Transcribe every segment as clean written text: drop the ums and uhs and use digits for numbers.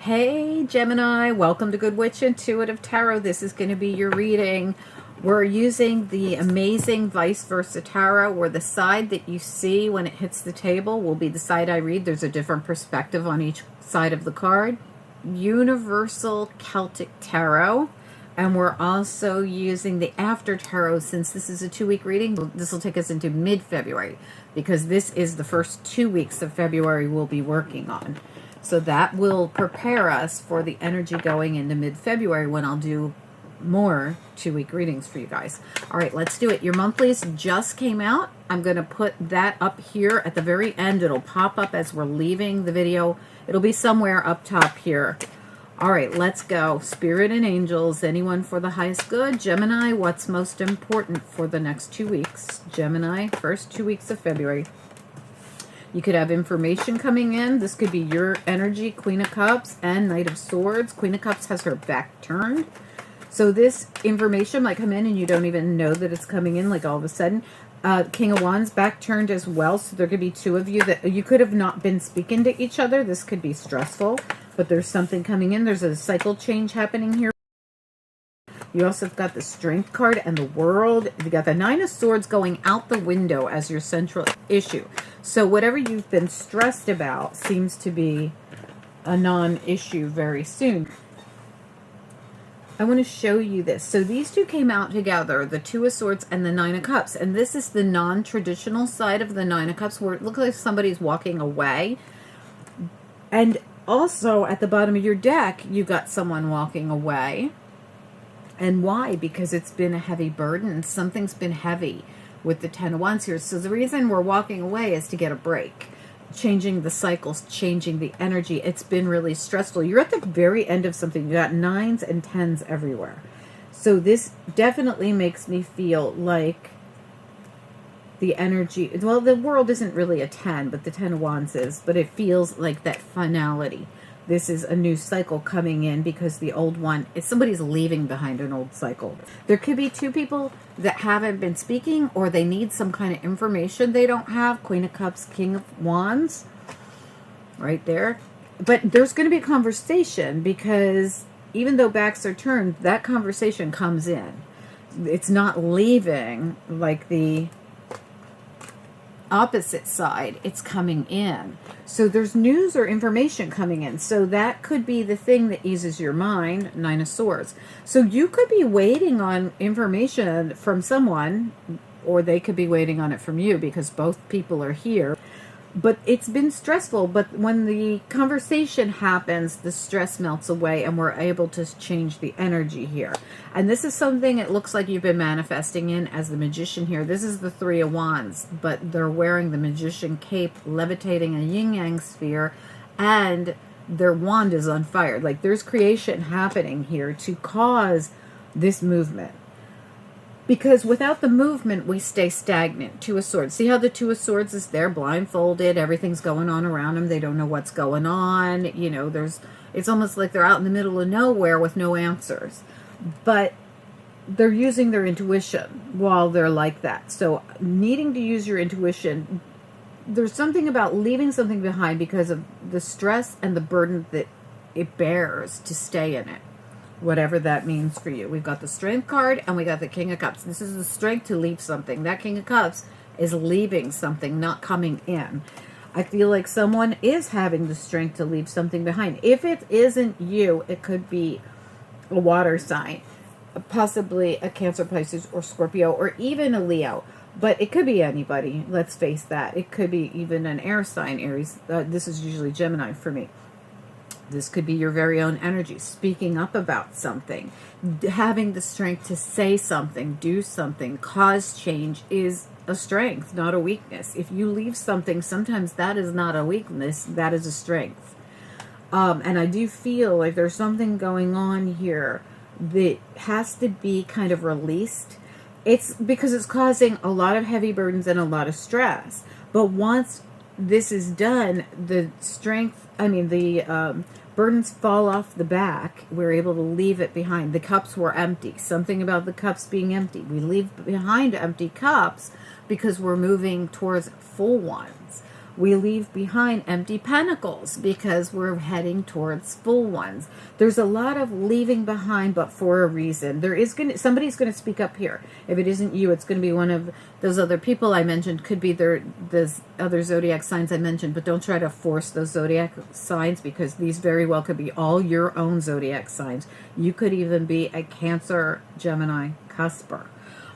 Hey Gemini, welcome to Good Witch Intuitive Tarot. This is going to be your reading. We're using the amazing Vice Versa Tarot, where the side that you see when it hits the table will be the side I read. There's a different perspective on each side of the card. Universal Celtic Tarot. And we're also using the After Tarot. Since this is a 2-week reading, this will take us into mid-February, because this is the first 2 weeks of February we'll be working on. So that will prepare us for the energy going into mid-February, when I'll do more 2-week readings for you guys. All right, let's do it. Your monthlies just came out. I'm going to put that up here at the very end. It'll pop up as we're leaving the video. It'll be somewhere up top here. All right, let's go. Spirit and angels, anyone for the highest good? Gemini, what's most important for the next 2 weeks? Gemini, first 2 weeks of February. You could have information coming in. This could be your energy. Queen of Cups and Knight of Swords. Queen of Cups has her back turned. So this information might come in and you don't even know that it's coming in, like all of a sudden. King of Wands, back turned as well. So there could be two of you that you could have not been speaking to each other. This could be stressful, but there's something coming in. There's a cycle change happening here. You also have got the Strength card and the World. You got the Nine of Swords going out the window as your central issue. So whatever you've been stressed about seems to be a non-issue very soon. I want to show you this. So these two came out together, the Two of Swords and the Nine of Cups. And this is the non-traditional side of the Nine of Cups, where it looks like somebody's walking away. And also at the bottom of your deck, you got someone walking away. And why? Because it's been a heavy burden. Something's been heavy with the Ten of Wands here. So the reason we're walking away is to get a break. Changing the cycles, changing the energy. It's been really stressful. You're at the very end of something. You got 9s and 10s everywhere. So this definitely makes me feel like the energy, well, the World isn't really a 10, but the Ten of Wands is. But it feels like that finality. This is a new cycle coming in, because the old one, it's somebody's leaving behind an old cycle. There could be two people that haven't been speaking, or they need some kind of information they don't have. Queen of Cups, King of Wands, right there. But there's going to be a conversation, because even though backs are turned, that conversation comes in. It's not leaving like the opposite side, it's coming in. So there's news or information coming in. So that could be the thing that eases your mind. Nine of Swords. So you could be waiting on information from someone, or they could be waiting on it from you, because both people are here. But it's been stressful. But when the conversation happens, the stress melts away, and we're able to change the energy here. And this is something it looks like you've been manifesting in as the Magician here. This is the Three of Wands, but they're wearing the Magician cape, levitating a yin-yang sphere, and their wand is on fire. Like there's creation happening here to cause this movement. Because without the movement, we stay stagnant. Two of Swords. See how the Two of Swords is there, blindfolded. Everything's going on around them. They don't know what's going on. You know, it's almost like they're out in the middle of nowhere with no answers. But they're using their intuition while they're like that. So needing to use your intuition, there's something about leaving something behind because of the stress and the burden that it bears to stay in it. Whatever that means for you. We've got the Strength card and we got the King of Cups. This is the strength to leave something. That King of Cups is leaving something, not coming in. I feel like someone is having the strength to leave something behind. If it isn't you, it could be a water sign, possibly a Cancer, Pisces, or Scorpio, or even a Leo. But it could be anybody. Let's face that. It could be even an air sign, Aries. This is usually Gemini for me. This could be your very own energy, speaking up about something. Having the strength to say something, do something, cause change is a strength, not a weakness. If you leave something, sometimes that is not a weakness, that is a strength. And I do feel like there's something going on here that has to be kind of released. It's because it's causing a lot of heavy burdens and a lot of stress. But once this is done, the strength, the burdens fall off the back. We're able to leave it behind. The cups were empty. Something about the cups being empty. We leave behind empty cups because we're moving towards full ones. We leave behind empty pentacles because we're heading towards full ones. There's a lot of leaving behind, but for a reason. Somebody's gonna speak up here. If it isn't you, it's gonna be one of those other people I mentioned. Could be those other zodiac signs I mentioned, but don't try to force those zodiac signs, because these very well could be all your own zodiac signs. You could even be a Cancer, Gemini, cusper.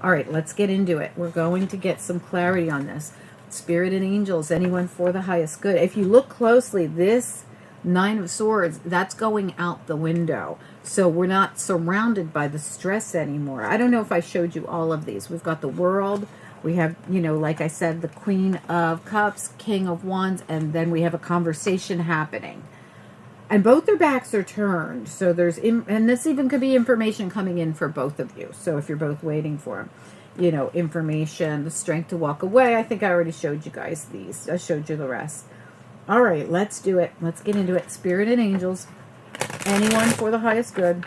All right, let's get into it. We're going to get some clarity on this. Spirit and angels, anyone for the highest good. If you look closely, this Nine of Swords, that's going out the window. So we're not surrounded by the stress anymore. I don't know if I showed you all of these. We've got the World. We have, like I said, the Queen of Cups, King of Wands, and then we have a conversation happening. And both their backs are turned. So and this even could be information coming in for both of you. So if you're both waiting for them. Information, the strength to walk away. I think I already showed you guys these. I showed you the rest. All right, let's do it. Let's get into it. Spirit and angels, anyone for the highest good.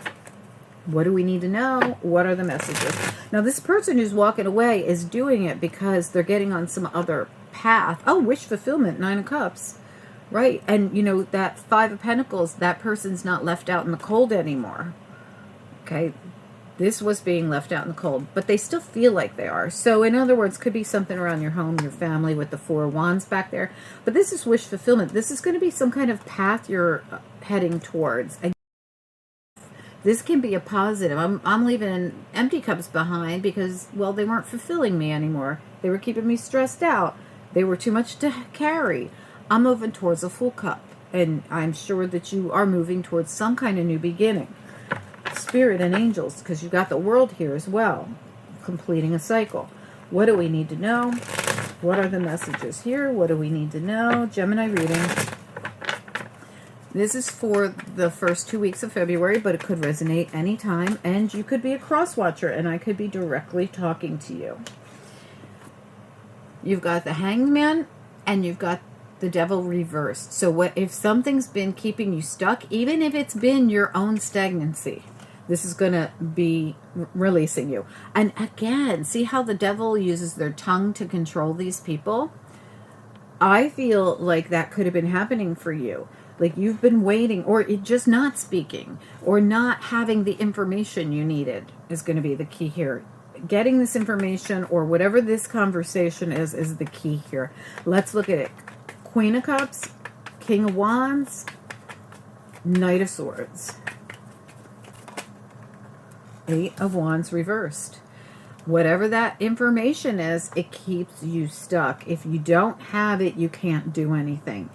What do we need to know? What are the messages? Now, this person who's walking away is doing it because they're getting on some other path. Oh, wish fulfillment, Nine of Cups. Right. And, that Five of Pentacles, that person's not left out in the cold anymore. Okay. This was being left out in the cold, but they still feel like they are. So in other words, could be something around your home, your family, with the Four of Wands back there. But this is wish fulfillment. This is going to be some kind of path you're heading towards. And this can be a positive. I'm leaving empty cups behind because, well, they weren't fulfilling me anymore. They were keeping me stressed out. They were too much to carry. I'm moving towards a full cup. And I'm sure that you are moving towards some kind of new beginning. Spirit and angels, because you got the World here as well, completing a cycle. What do we need to know? What are the messages here? What do we need to know? Gemini reading. This is for the first 2 weeks of February, but it could resonate anytime, and you could be a cross watcher, and I could be directly talking to you. You've got the Hanged Man, and you've got the Devil reversed. So what if something's been keeping you stuck, even if it's been your own stagnancy? This is going to be releasing you. And again, see how the Devil uses their tongue to control these people? I feel like that could have been happening for you. Like you've been waiting, or just not speaking, or not having the information you needed is going to be the key here. Getting this information, or whatever this conversation is the key here. Let's look at it. Queen of Cups, King of Wands, Knight of Swords. Eight of Wands reversed. Whatever that information is, it keeps you stuck. If you don't have it, you can't do anything.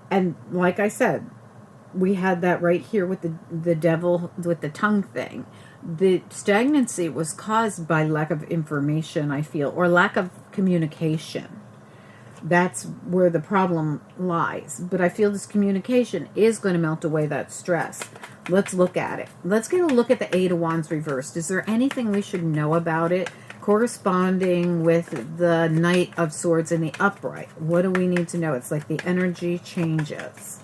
And like I said, we had that right here with the Devil, with the tongue thing. The stagnancy was caused by lack of information, I feel, or lack of communication. That's where the problem lies. But I feel this communication is going to melt away that stress. Let's look at it. Let's get a look at the Eight of Wands reversed. Is there anything we should know about it corresponding with the Knight of Swords in the upright? What do we need to know? It's like the energy changes.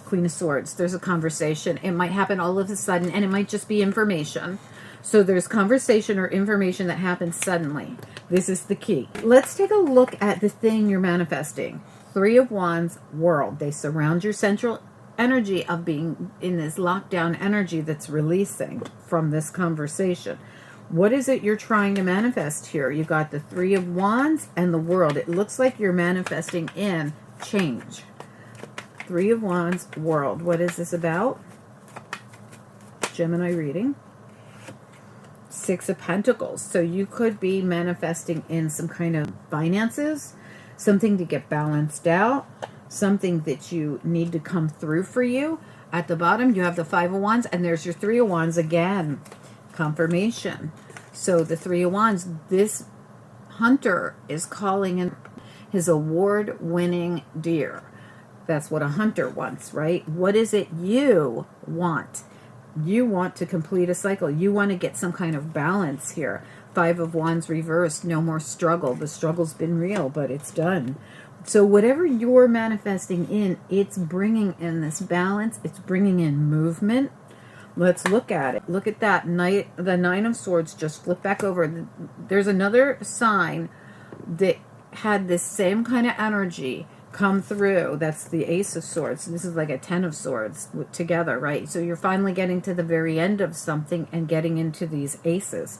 Queen of Swords. There's a conversation. It might happen all of a sudden, and it might just be information. So there's conversation or information that happens suddenly. This is the key. Let's take a look at the thing you're manifesting. Three of Wands, World. They surround your central energy of being in this lockdown energy that's releasing from this conversation. What is it you're trying to manifest here? You got the Three of Wands and the World. It looks like you're manifesting in change. Three of Wands, World. What is this about? Gemini reading. Six of Pentacles. So you could be manifesting in some kind of finances, something to get balanced out, something that you need to come through for you. At the bottom, you have the Five of Wands, and there's your Three of Wands again. Confirmation. So the Three of Wands, this hunter is calling in his award-winning deer. That's what a hunter wants, right? What is it you want? You want to complete a cycle. You want to get some kind of balance here. Five of Wands reversed. No more struggle. The struggle's been real, but it's done. So whatever you're manifesting in, it's bringing in this balance. It's bringing in movement. Let's look at it. Look at that. The Nine of Swords just flip back over. There's another sign that had this same kind of energy come through. That's the Ace of Swords. This is like a Ten of Swords together, right? So you're finally getting to the very end of something and getting into these aces.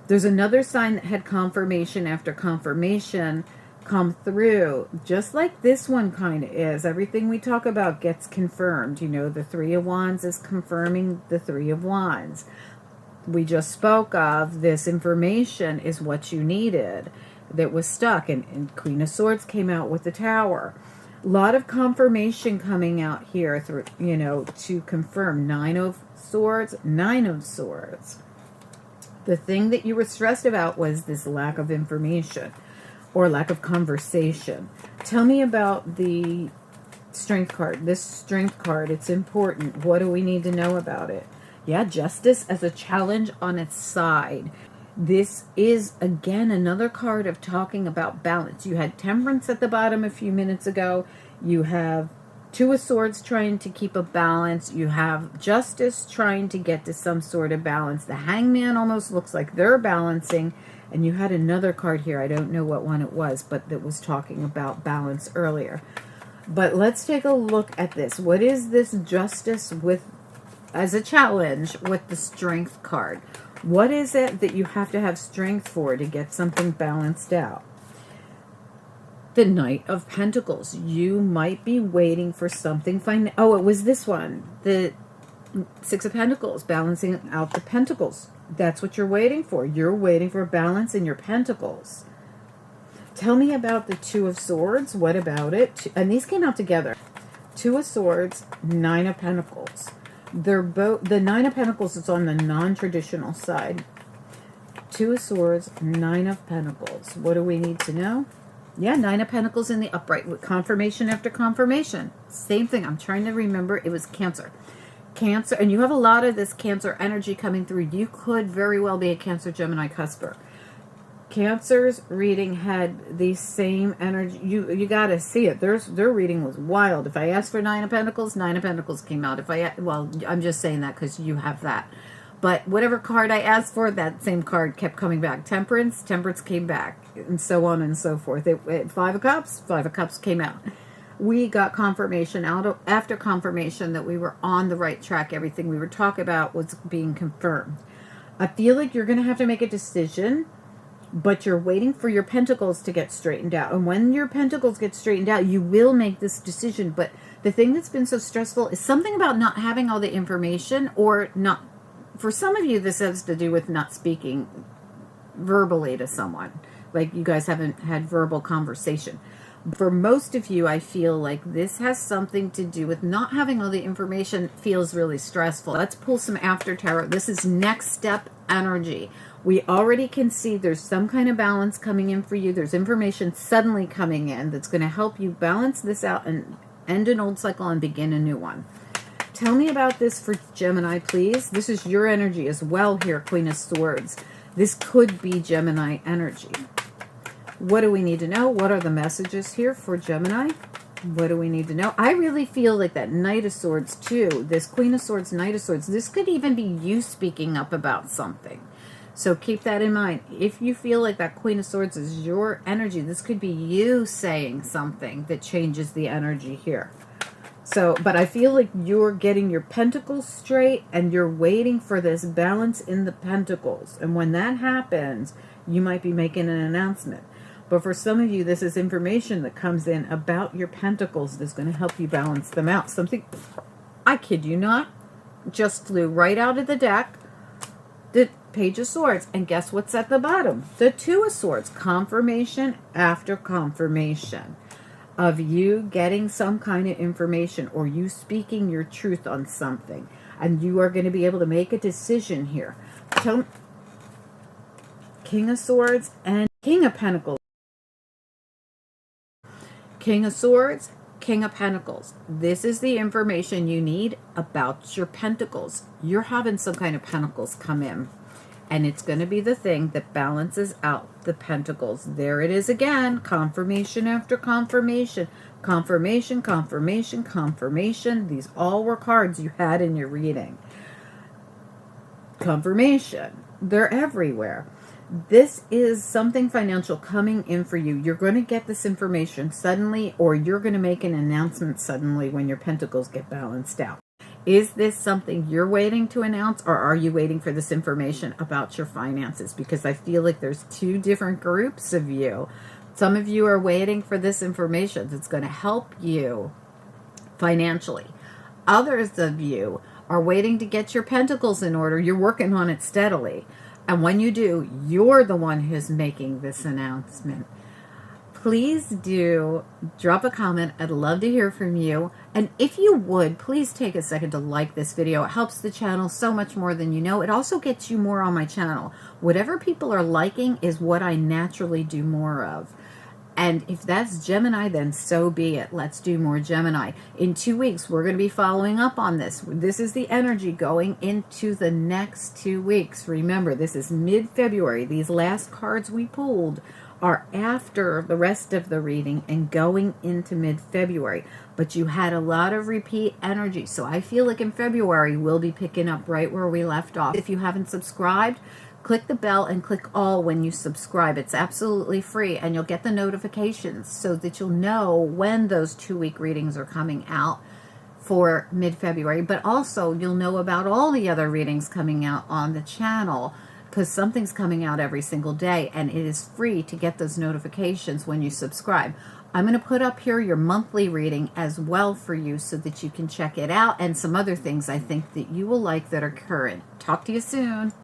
There's another sign that had confirmation after confirmation come through, just like this one kind of is. Everything we talk about gets confirmed. You know, the Three of Wands is confirming the Three of Wands. We just spoke of this information is what you needed that was stuck, and Queen of Swords came out with the Tower. A lot of confirmation coming out here through, you know, to confirm. Nine of Swords, Nine of Swords. The thing that you were stressed about was this lack of information or lack of conversation. Tell me about the Strength card. This Strength card, it's important. What do we need to know about it? Yeah, Justice as a challenge on its side. This is, again, another card of talking about balance. You had Temperance at the bottom a few minutes ago. You have Two of Swords trying to keep a balance. You have Justice trying to get to some sort of balance. The Hangman almost looks like they're balancing. And you had another card here. I don't know what one it was, but that was talking about balance earlier. But let's take a look at this. What is this Justice with as a challenge with the Strength card? What is it that you have to have strength for to get something balanced out? The Knight of Pentacles. You might be waiting for something. Oh, it was this one. The Six of Pentacles, balancing out the Pentacles. That's what you're waiting for. You're waiting for balance in your Pentacles. Tell me about the Two of Swords. What about it? And these came out together. Two of Swords, Nine of Pentacles. They're both, the Nine of Pentacles is on the non-traditional side. Two of Swords, Nine of Pentacles. What do we need to know? Yeah, Nine of Pentacles in the upright with confirmation after confirmation. Same thing. I'm trying to remember. It was Cancer. Cancer, and you have a lot of this Cancer energy coming through. You could very well be a Cancer, Gemini, cusper. Cancer's reading had the same energy. You got to see it. Their reading was wild. If I asked for Nine of Pentacles came out. Well, I'm just saying that because you have that. But whatever card I asked for, that same card kept coming back. Temperance came back, and so on and so forth. Five of Cups came out. We got confirmation after confirmation that we were on the right track. Everything we were talking about was being confirmed. I feel like you're going to have to make a decision, but you're waiting for your Pentacles to get straightened out. And when your Pentacles get straightened out, you will make this decision. But the thing that's been so stressful is something about not having all the information, or not. For some of you, this has to do with not speaking verbally to someone. Like you guys haven't had verbal conversation. For most of you, I feel like this has something to do with not having all the information. Feels really stressful. Let's pull some after tarot. This is next step energy. We already can see there's some kind of balance coming in for you. There's information suddenly coming in that's going to help you balance this out and end an old cycle and begin a new one. Tell me about this for Gemini, please. This is your energy as well here, Queen of Swords. This could be Gemini energy. What do we need to know? What are the messages here for Gemini? What do we need to know? I really feel like that Knight of Swords too. This Queen of Swords, Knight of Swords. This could even be you speaking up about something. So keep that in mind. If you feel like that Queen of Swords is your energy, this could be you saying something that changes the energy here. So, but I feel like you're getting your Pentacles straight and you're waiting for this balance in the Pentacles. And when that happens, you might be making an announcement. But for some of you, this is information that comes in about your Pentacles that's going to help you balance them out. Something, I kid you not, just flew right out of the deck. The Page of Swords. And guess what's at the bottom? The Two of Swords. Confirmation after confirmation of you getting some kind of information or you speaking your truth on something. And you are going to be able to make a decision here. King of Swords and King of Pentacles. King of Swords, King of Pentacles. This is the information you need about your Pentacles. You're having some kind of Pentacles come in. And it's going to be the thing that balances out the Pentacles. There it is again. Confirmation after confirmation. Confirmation, confirmation, confirmation. These all were cards you had in your reading. Confirmation. They're everywhere. This is something financial coming in for you. You're going to get this information suddenly, or you're going to make an announcement suddenly when your pentacles get balanced out. Is this something you're waiting to announce, or are you waiting for this information about your finances? Because I feel like there's two different groups of you. Some of you are waiting for this information that's going to help you financially. Others of you are waiting to get your pentacles in order. You're working on it steadily. And when you do, you're the one who's making this announcement. Please do drop a comment. I'd love to hear from you. And if you would, please take a second to like this video. It helps the channel so much more than you know. It also gets you more on my channel. Whatever people are liking is what I naturally do more of. And if that's Gemini, then so be it. Let's do more Gemini. In 2 weeks, we're going to be following up on this. This is the energy going into the next 2 weeks. Remember, this is mid-February. These last cards we pulled are after the rest of the reading and going into mid-February. But you had a lot of repeat energy. So I feel like in February, we'll be picking up right where we left off. If you haven't subscribed, click the bell and click all when you subscribe. It's absolutely free, and you'll get the notifications so that you'll know when those 2-week readings are coming out for mid-February. But also, you'll know about all the other readings coming out on the channel, because something's coming out every single day, and it is free to get those notifications when you subscribe. I'm going to put up here your monthly reading as well for you so that you can check it out, and some other things I think that you will like that are current. Talk to you soon.